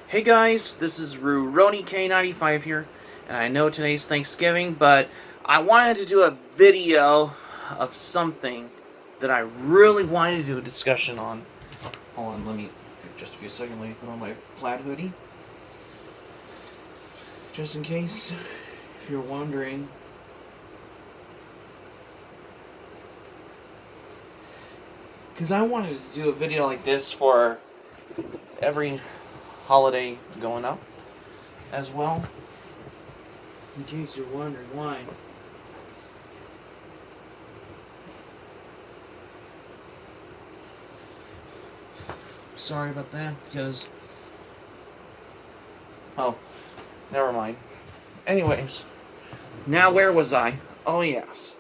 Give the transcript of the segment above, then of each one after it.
Hey guys, this is Ruroni K95 here, and I know today's Thanksgiving, but I wanted to do a video of something that I really wanted to do a discussion on. Hold on, just a few seconds, let me put on my plaid hoodie. Just in case, if you're wondering. Because I wanted to do a video like this for every holiday going up as well. In case you're wondering why. Sorry about that, because... Oh, never mind. Anyways, now where was I? Oh yes.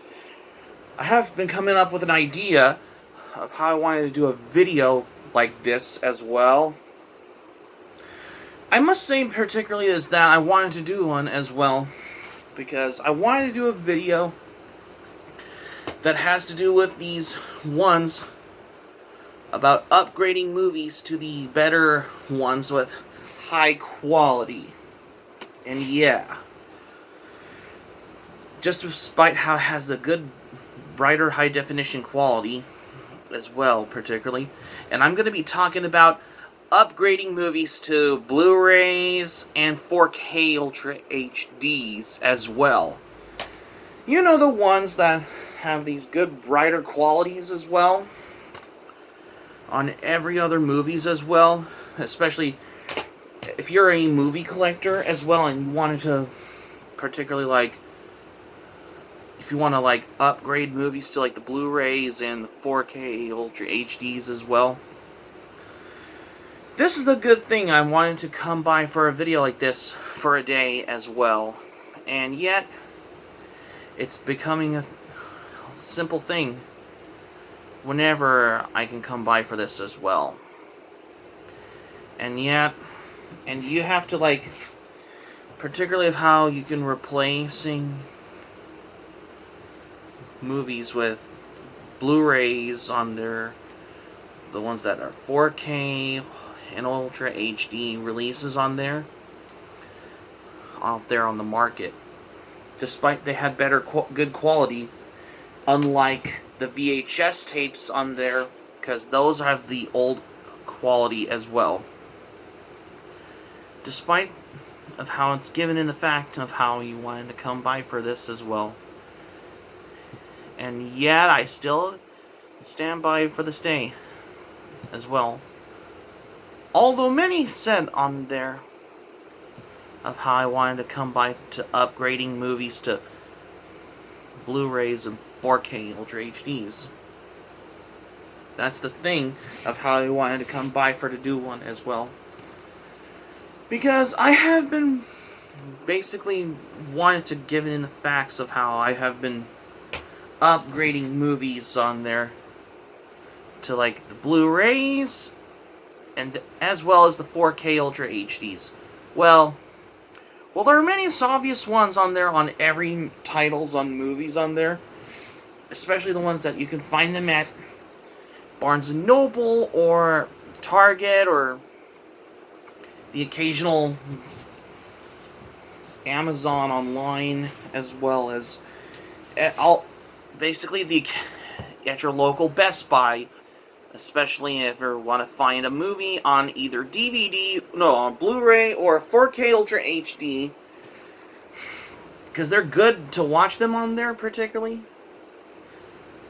I have been coming up with an idea of how I wanted to do a video like this as well. I must say particularly is that I wanted to do one as well because I wanted to do a video that has to do with these ones about upgrading movies to the better ones with high quality. And yeah, just despite how it has a good, brighter, high definition quality as well, particularly. And I'm going to be talking about upgrading movies to Blu Rays and 4K Ultra HDs as well. You know, the ones that have these good, brighter qualities as well on every other movies as well, especially if you're a movie collector as well and you wanted to particularly if you want to upgrade movies to the Blu Rays and the 4K Ultra HDs as well. This is a good thing. I wanted to come by for a video like this for a day as well, and yet it's becoming a simple thing whenever I can come by for this as well. And you have to particularly of how you can replacing movies with Blu-rays on the ones that are 4K and Ultra HD releases on there out there on the market, despite they had better good quality, unlike the VHS tapes on there, because those have the old quality as well, despite of how it's given in the fact of how you wanted to come by for this as well. And yet I still stand by for the stay as well. Although many said on there of how I wanted to come by to upgrading movies to Blu-rays and 4K Ultra HDs. That's the thing of how I wanted to come by for to do one as well. Because I have been basically wanted to give it in the facts of how I have been upgrading movies on there to the Blu-rays and as well as the 4K Ultra HDs. Well, there are many obvious ones on there on every titles on movies on there, especially the ones that you can find them at Barnes & Noble or Target or the occasional Amazon online, as well as basically at your local Best Buy, especially if you want to find a movie on either on Blu-ray or 4K Ultra HD, because they're good to watch them on there particularly,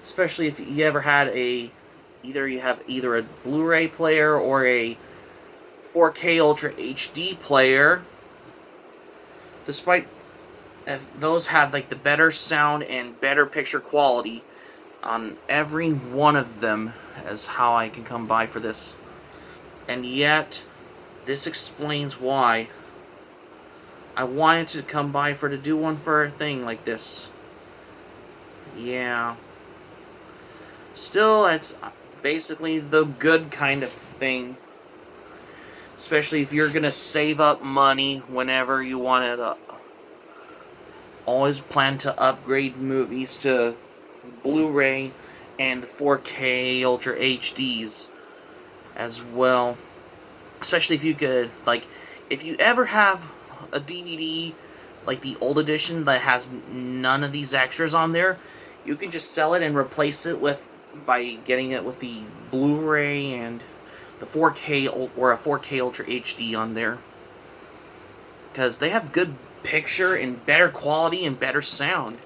especially if you ever had either a Blu-ray player or a 4K Ultra HD player, despite if those have the better sound and better picture quality on every one of them, as how I can come by for this. And yet this explains why I wanted to come by for to do one for a thing like this. Yeah, still it's basically the good kind of thing, especially if you're gonna save up money whenever you want to always plan to upgrade movies to Blu-ray and 4K Ultra HDs as well. especially if you could, like, if you ever have a DVD, like the old edition that has none of these extras on there, you can just sell it and replace it with, by getting it with the Blu Ray and the 4K or a 4K Ultra HD on there. Because they have good picture and better quality and better sound.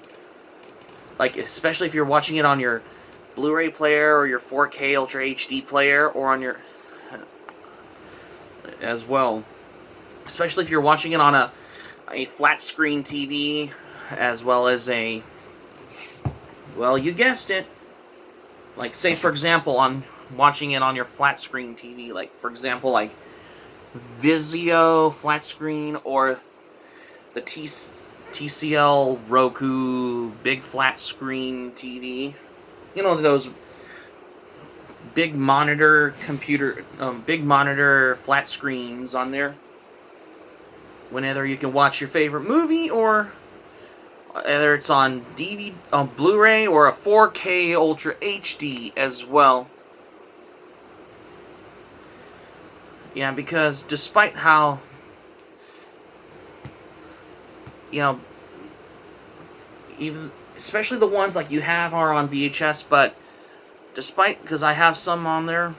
Like, especially if you're watching it on your Blu Ray player or your 4K Ultra HD player, or on your, as well. Especially if you're watching it on a flat screen TV, as well as a, well, you guessed it, like, say for example, on watching it on your flat screen TV, like for example, like Vizio flat screen, or the TCL Roku big flat screen TV. You know, those big monitor big monitor flat screens on there. Whenever you can watch your favorite movie, or whether it's on DVD, on Blu-ray, or a 4K Ultra HD as well. Yeah, because despite how, you know, even, especially the ones like you have are on VHS, but despite, because I have some on there,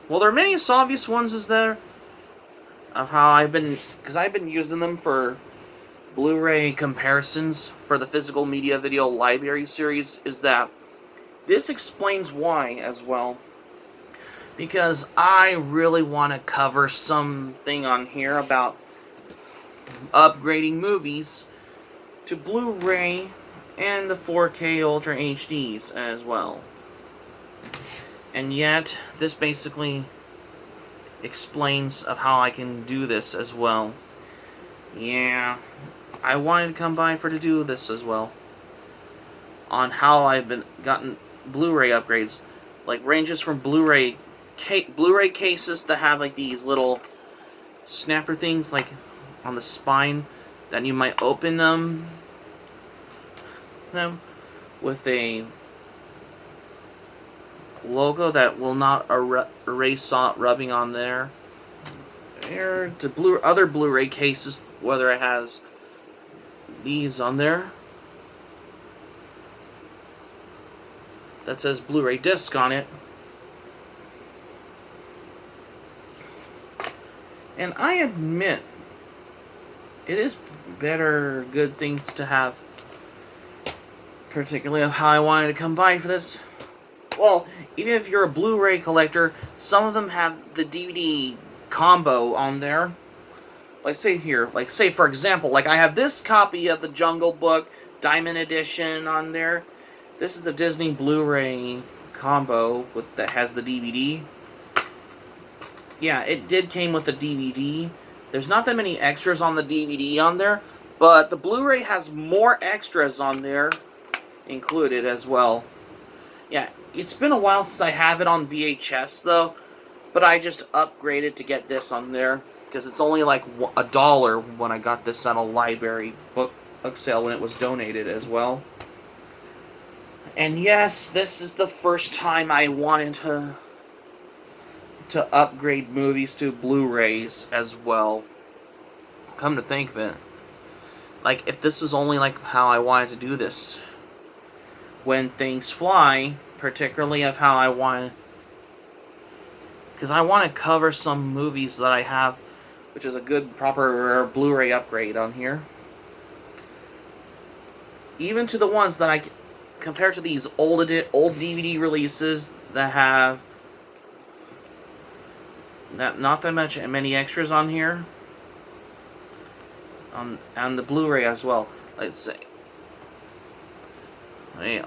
well, there are many obvious ones is there, of how because I've been using them for Blu-ray comparisons for the Physical Media Video Library series, is that this explains why as well. Because I really want to cover something on here about upgrading movies to Blu-ray and the 4K Ultra HDs as well. And yet, this basically explains of how I can do this as well. Yeah, I wanted to come by to do this as well. On how I've gotten Blu-ray upgrades. Like, ranges from Blu-ray cases that have like these little snapper things like on the spine that you might open them with a logo that will not erase rubbing on there. Or to other Blu-ray cases, whether it has these on there that says Blu-ray disc on it. And I admit, it is good things to have, particularly of how I wanted to come by for this. Well, even if you're a Blu-ray collector, some of them have the DVD combo on there. Like, say for example, like I have this copy of the Jungle Book Diamond Edition on there. This is the Disney Blu-ray combo that has the DVD. Yeah, it came with the DVD. There's not that many extras on the DVD on there, but the Blu-ray has more extras on there included as well. Yeah, it's been a while since I have it on VHS though, but I just upgraded to get this on there because it's only like $1 when I got this at a library book sale when it was donated as well. And yes, this is the first time I wanted to upgrade movies to Blu-rays as well. Come to think of it, like, if this is only like how I wanted to do this, when things fly, particularly of how I want, because I want to cover some movies that I have, which is a good proper Blu-ray upgrade on here. Even to the ones that compared to these old DVD releases that have not that many extras on here. And the Blu-ray as well. Let's say, yeah,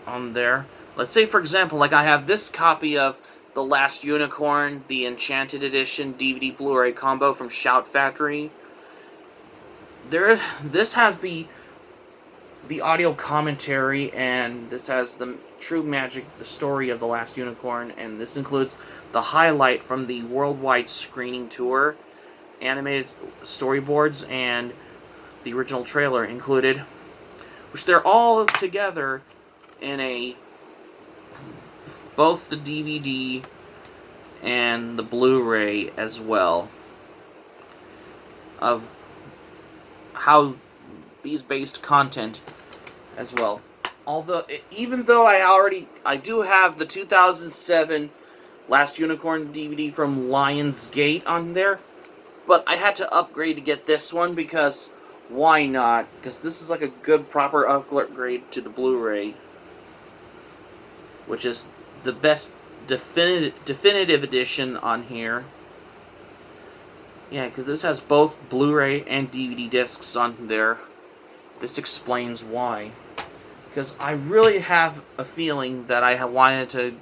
on there. Let's say, for example, like I have this copy of The Last Unicorn, the Enchanted Edition DVD Blu-ray combo from Shout Factory. This has the audio commentary, and this has the true magic, the story of The Last Unicorn, and this includes the highlight from the worldwide screening tour, animated storyboards, and the original trailer included, which they're all together in both the DVD and the Blu Ray as well, of how these based content as well. Although, even though I do have the 2007 Last Unicorn DVD from Lionsgate on there, but I had to upgrade to get this one because why not? Because this is like a good proper upgrade to the Blu Ray, which is the best definitive edition on here. Yeah, because this has both Blu-ray and DVD discs on there. This explains why. Because I really have a feeling that I have wanted to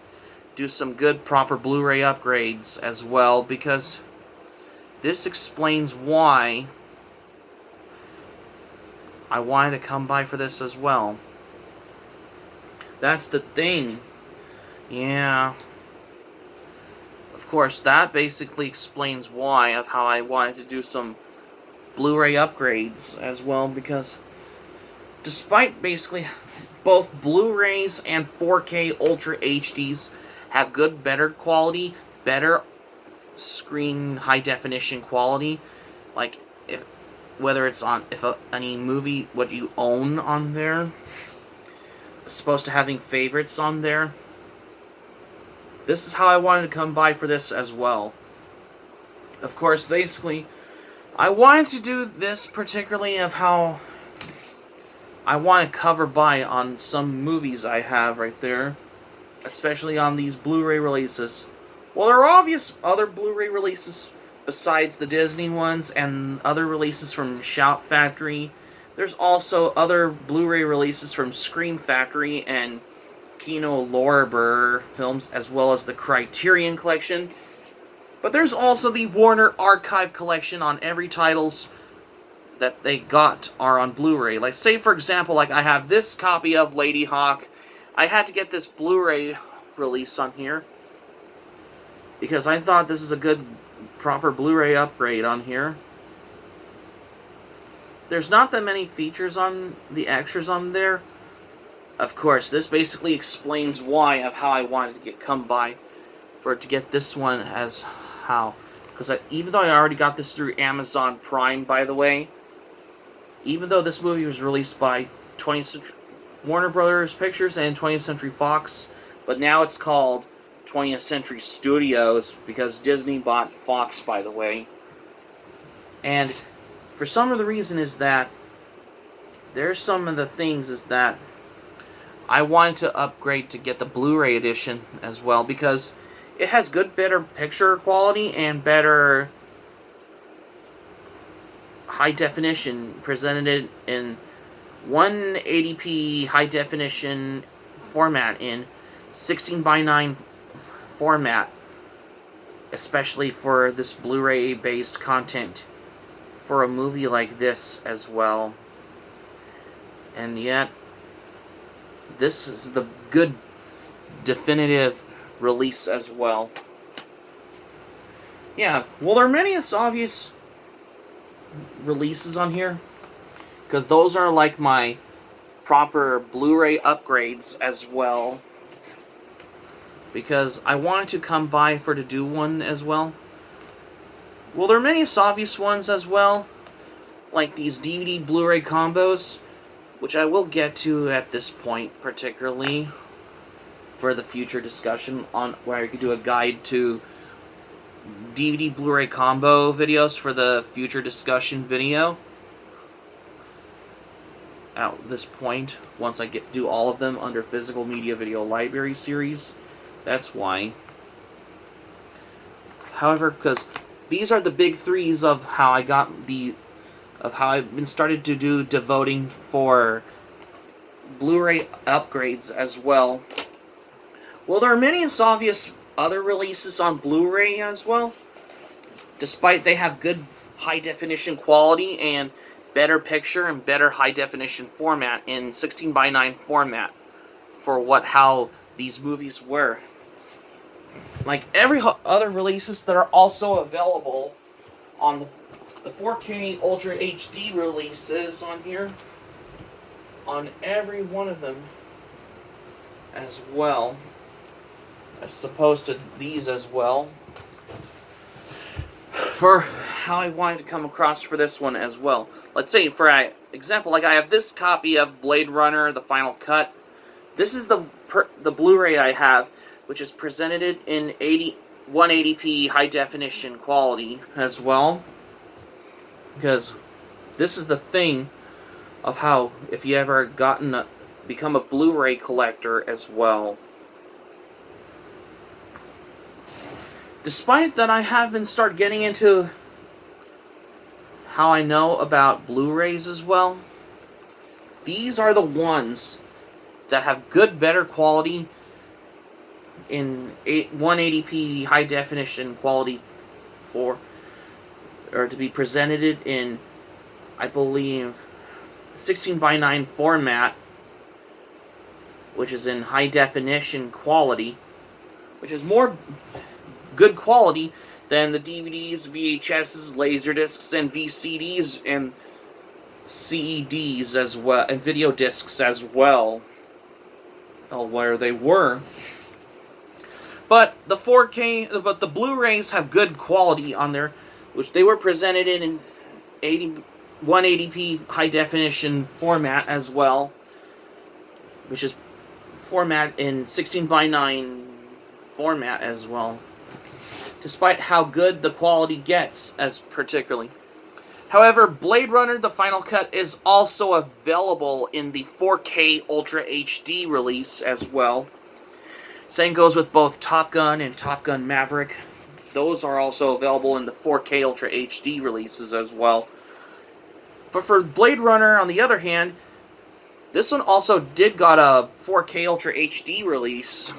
do some good proper Blu-ray upgrades as well, because this explains why I wanted to come by for this as well. That's the thing. Yeah. Of course, that basically explains why of how I wanted to do some Blu-ray upgrades as well, because despite basically both Blu-rays and 4K Ultra HDs have good, better quality, better screen high definition quality, like whether it's on any movie what you own on there, as opposed to having favorites on there. This is how I wanted to come by for this as well. Of course, basically, I wanted to do this particularly of how I want to cover by on some movies I have right there, especially on these Blu-ray releases. Well, there are obvious other Blu-ray releases besides the Disney ones and other releases from Shout Factory. There's also other Blu-ray releases from Scream Factory and Kino Lorber films, as well as the Criterion Collection. But there's also the Warner Archive Collection on every titles that they got are on Blu-ray. Like, say for example, like I have this copy of Lady Hawk. I had to get this Blu-ray release on here because I thought this is a good proper Blu-ray upgrade on here. There's not that many features on the extras on there. Of course, this basically explains why of how I wanted to come by for it to get this one as how. Because even though I already got this through Amazon Prime, by the way, even though this movie was released by 20th Century Warner Brothers Pictures and 20th Century Fox, but now it's called 20th Century Studios because Disney bought Fox, by the way. And for some of the reason is that there's some of the things is that I wanted to upgrade to get the Blu-ray edition as well, because it has good, better picture quality and better high definition presented in 180p high definition format in 16:9 format, especially for this Blu-ray based content for a movie like this as well. And yet this is the good definitive release as well. Yeah, well, there are many obvious releases on here, because those are like my proper Blu-ray upgrades as well, because I wanted to come by for to do one as well. Well, there are many obvious ones as well, like these DVD Blu-ray combos, which I will get to at this point, particularly for the future discussion on where I could do a guide to DVD Blu-ray combo videos for the future discussion video. At this point, once I do all of them under Physical Media Video Library series, that's why. However, because these are the big threes of how I got how I've been started to do devoting for Blu-ray upgrades as well. Well, there are many obvious other releases on Blu-ray as well, despite they have good high-definition quality and better picture and better high-definition format in 16:9 format for how these movies were. Like every other releases that are also available on the 4K Ultra HD releases on here, on every one of them as well, as opposed to these as well. for how I wanted to come across for this one as well. Let's say, for example, like I have this copy of Blade Runner, the Final Cut. This is the Blu Ray I have, which is presented in 180p high definition quality as well. Because this is the thing of how, if you ever become a Blu Ray collector as well. Despite that, I have been getting into how I know about Blu-rays as well. These are the ones that have better quality in 180p high definition quality or to be presented in, I believe, 16:9 format, which is in high definition quality, which is more good quality than the DVDs, VHSs, Laserdiscs, and VCDs, and CEDs as well, and video discs as well, where they were. But the 4K, but the Blu-rays have good quality on there, which they were presented in 180p high definition format as well, which is format in 16:9 format as well. Despite how good the quality gets, as particularly. However, Blade Runner, the Final Cut, is also available in the 4K Ultra HD release as well. Same goes with both Top Gun and Top Gun Maverick. Those are also available in the 4K Ultra HD releases as well. But for Blade Runner, on the other hand, this one also got a 4K Ultra HD release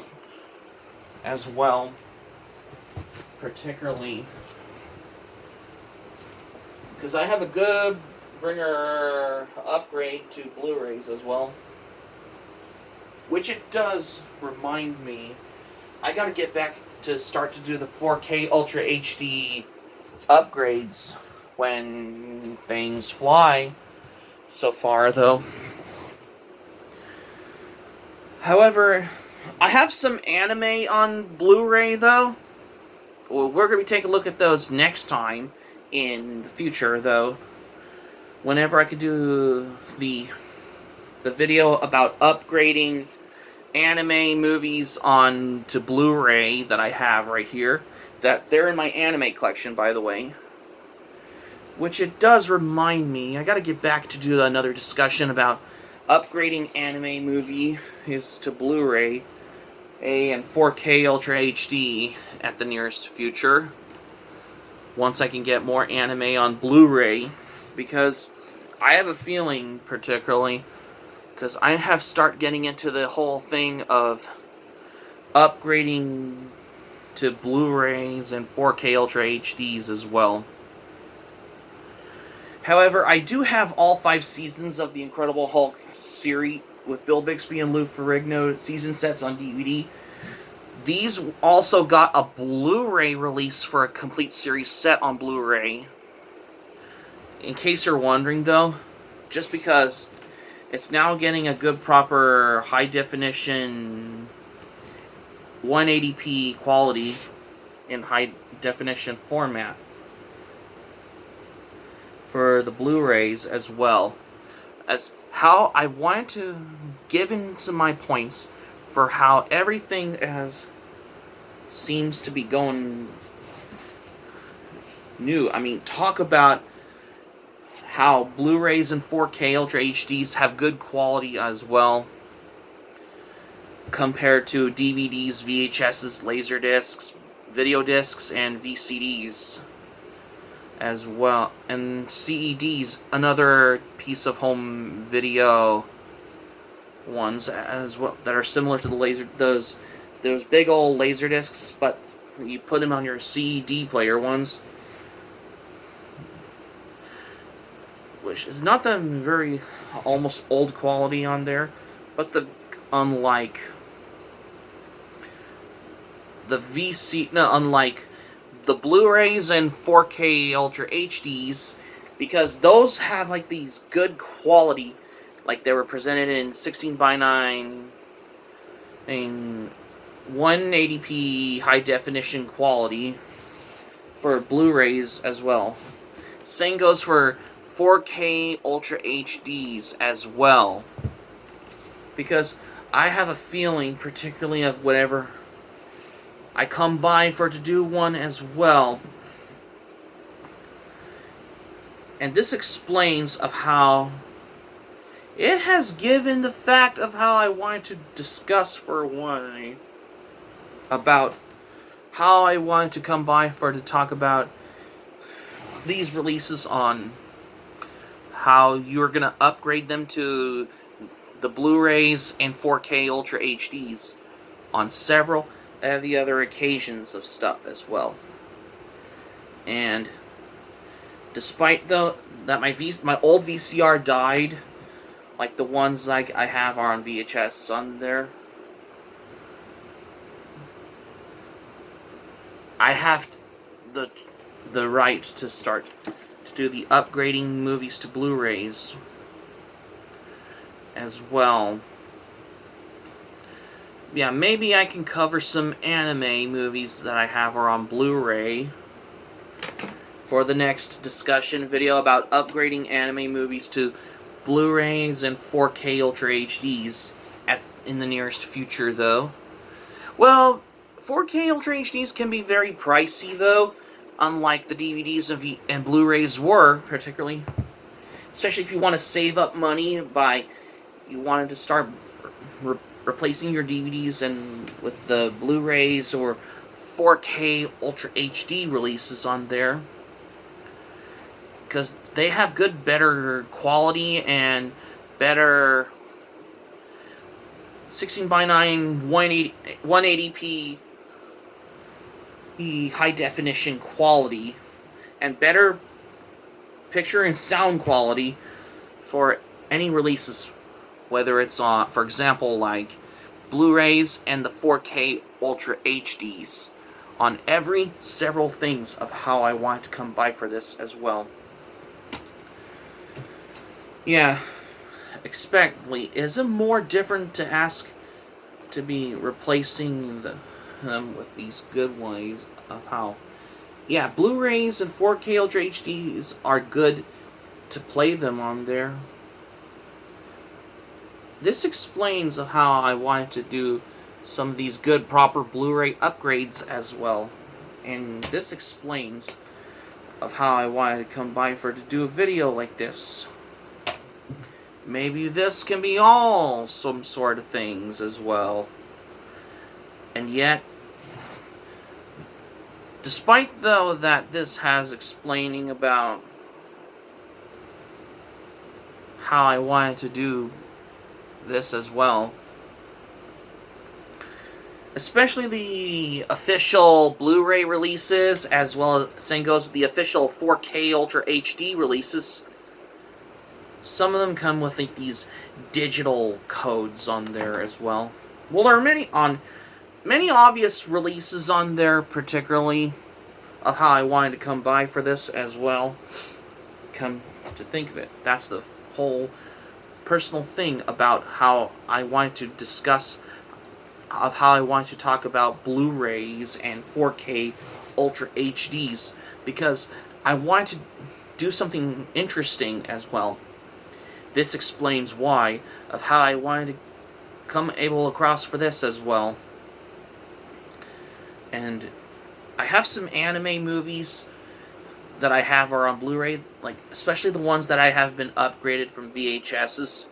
as well. Particularly because I have a good bringer upgrade to Blu-rays as well, which it does remind me I gotta get back to start to do the 4K Ultra HD upgrades when things fly. So far though, however, I have some anime on Blu-ray though. Well, we're going to be taking a look at those next time in the future, though. Whenever I could do the video about upgrading anime movies onto Blu-ray that I have right here. That they're in my anime collection, by the way. Which it does remind me, I got to get back to do another discussion about upgrading anime movies to Blu-ray and 4K Ultra HD at the nearest future, once I can get more anime on Blu-ray, because I have a feeling, particularly because I have started getting into the whole thing of upgrading to Blu-rays and 4K Ultra HDs as well. However, I do have all 5 seasons of the Incredible Hulk series with Bill Bixby and Lou Ferrigno season sets on DVD. These also got a Blu-ray release for a complete series set on Blu-ray. In case you're wondering, though, just because it's now getting a good, proper, high-definition 180p quality in high-definition format for the Blu-rays as well. As how I wanted to give in some of my points for how everything seems to be going new. I mean, talk about how Blu-rays and 4K Ultra HDs have good quality as well compared to DVDs, VHSs, Laserdiscs, video discs, and VCDs as well, and CEDs, another piece of home video ones as well that are similar to the those big old laser discs, but you put them on your CED player ones, which is not the very almost old quality on there, but unlike the Blu-rays and 4K Ultra HDs, because those have like these good quality, like they were presented in 16:9 in 180p high definition quality for Blu-rays as well. Same goes for 4K Ultra HDs as well. Because I have a feeling, particularly of whatever I come by for to do one as well. And this explains of how it has given the fact of how I wanted to discuss for one about how I wanted to come by for to talk about these releases on how you're going to upgrade them to the Blu-rays and 4K Ultra HDs on several of the other occasions of stuff as well. And despite that my old VCR died, like the ones like I have are on VHS on there, I have the right to start to do the upgrading movies to Blu-rays as well. Yeah, maybe I can cover some anime movies that I have are on Blu-ray for the next discussion video about upgrading anime movies to Blu-rays and 4K Ultra HDs in the nearest future, though. Well, 4K Ultra HDs can be very pricey, though, unlike the DVDs and Blu-rays were, particularly. Especially if you want to save up money you wanted to start replacing your DVDs and with the Blu-rays or 4K Ultra HD releases on there. Because they have better quality and better 16:9 180p high definition quality and better picture and sound quality for any releases, whether it's on, for example, like Blu-rays and the 4K Ultra HDs on several things of how I want to come by for this as well. Yeah, expectedly, is it more different to ask to be replacing them with these good ways of how? Yeah, Blu-rays and 4K Ultra HDs are good to play them on there. This explains of how I wanted to do some of these good proper Blu-ray upgrades as well. And this explains of how I wanted to come by to do a video like this. Maybe this can be all some sort of things as well. And yet, despite though that this has explaining about how I wanted to do this as well, especially the official Blu-ray releases, as well as same goes with the official 4K Ultra HD releases. Some of them come with like these digital codes on there as well. Well, there are many obvious releases on there, particularly of how I wanted to come by for this as well. Come to think of it, that's the whole personal thing about how I wanted to discuss of how I wanted to talk about Blu-rays and 4K Ultra HDs, because I wanted to do something interesting as well. This explains why of how I wanted to come across for this as well. And I have some anime movies that I have are on Blu-ray, like especially the ones that I have been upgraded from VHSs.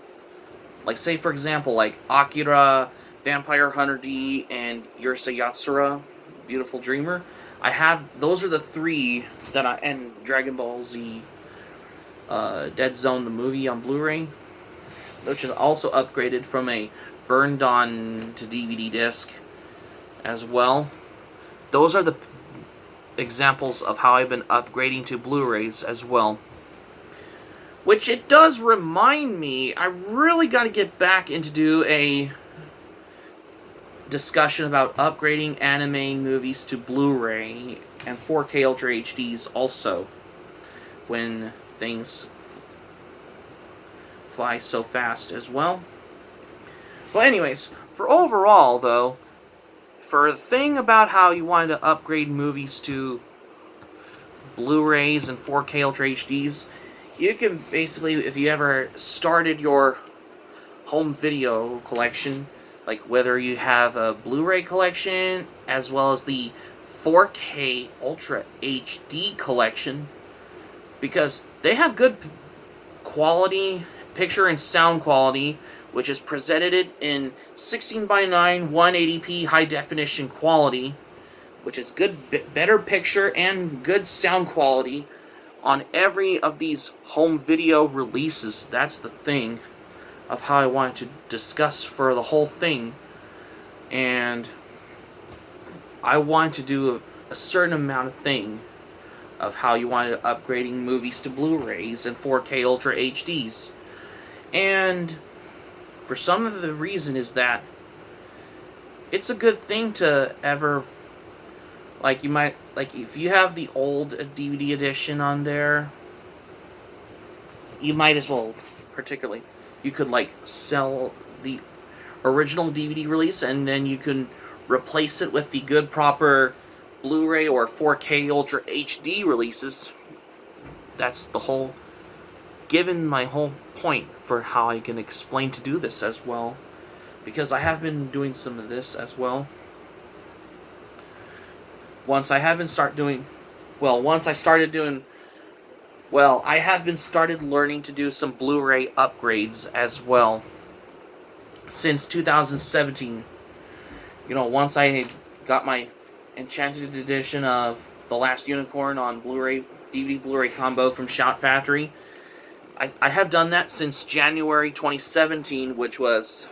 Like say for example, like Akira, Vampire Hunter D, and Urusei Yatsura, Beautiful Dreamer. Those are the three that and Dragon Ball Z Dead Zone the movie on Blu-ray, which is also upgraded from a burned on to DVD disc as well. Those are the examples of how I've been upgrading to Blu-rays as well. Which it does remind me, I really got to get back into do a discussion about upgrading anime movies to Blu-ray and 4K Ultra HDs also, when things fly so fast as well. Well, anyways, for overall though, for the thing about how you wanted to upgrade movies to Blu-rays and 4K Ultra HDs, you can basically, if you ever started your home video collection, like whether you have a Blu-ray collection as well as the 4K Ultra HD collection, because they have good quality, picture and sound quality, which is presented in 16:9 180p high definition quality, which is good, better picture and good sound quality on every of these home video releases. That's the thing of how I wanted to discuss for the whole thing. And I wanted to do a certain amount of thing of how you wanted upgrading movies to Blu-rays and 4K Ultra HDs. And for some of the reason is that it's a good thing to ever, like, you might, like, if you have the old DVD edition on there, you might as well, particularly, you could, like, sell the original DVD release, and then you can replace it with the good, proper Blu-ray or 4K Ultra HD releases. That's the whole, given my whole point for how I can explain to do this as well, because I have been doing some of this as well. Once I have been started doing learning to do some Blu-ray upgrades as well since 2017. You know, once I got my Enchanted edition of The Last Unicorn on Blu-ray, DVD Blu-ray combo from Shout Factory, I have done that since January 2017, which was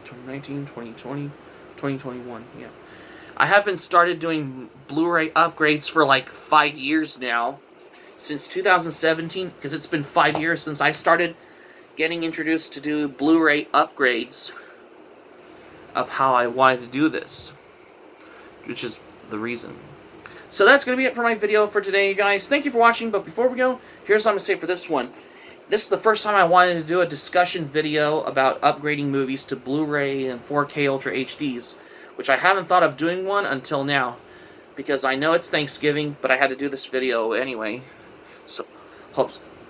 2019, 2020, 2021, yeah. I have been started doing Blu-ray upgrades for like 5 years now, since 2017, because it's been 5 years since I started getting introduced to do Blu-ray upgrades of how I wanted to do this, which is the reason. So that's going to be it for my video for today, you guys. Thank you for watching, but before we go, here's what I'm going to say for this one. This is the first time I wanted to do a discussion video about upgrading movies to Blu-ray and 4K Ultra HDs, which I haven't thought of doing one until now, because I know it's Thanksgiving, but I had to do this video anyway. So,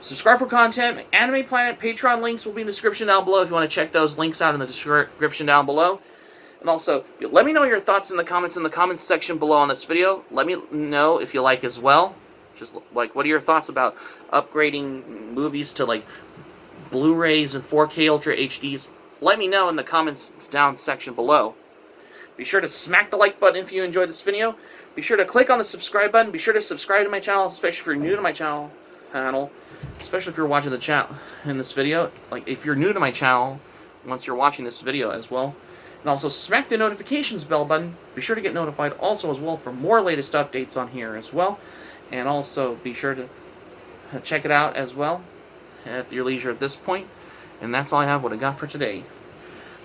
subscribe for content. Anime Planet Patreon links will be in the description down below if you want to check those links out in the description down below. And also, let me know your thoughts in the comments section below on this video. Let me know if you like as well. Just like, what are your thoughts about upgrading movies to like Blu-rays and 4K Ultra HDs? Let me know in the comments down section below. Be sure to smack the like button if you enjoyed this video. Be sure to click on the subscribe button. Be sure to subscribe to my channel, especially if you're new to my channel, especially if you're watching the channel in this video. Like, if you're new to my channel, once you're watching this video as well. And also smack the notifications bell button. Be sure to get notified also as well for more latest updates on here as well. And also be sure to check it out as well at your leisure at this point. And that's all I have what I got for today.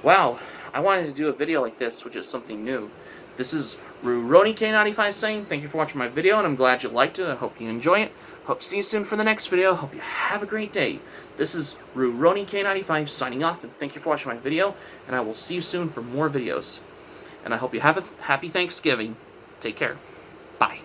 Wow. I wanted to do a video like this, which is something new. This is RuRoniK95 saying thank you for watching my video, and I'm glad you liked it. I hope you enjoy it. Hope to see you soon for the next video. Hope you have a great day. This is RuRoniK95 signing off, and thank you for watching my video, and I will see you soon for more videos. And I hope you have a happy Thanksgiving. Take care. Bye.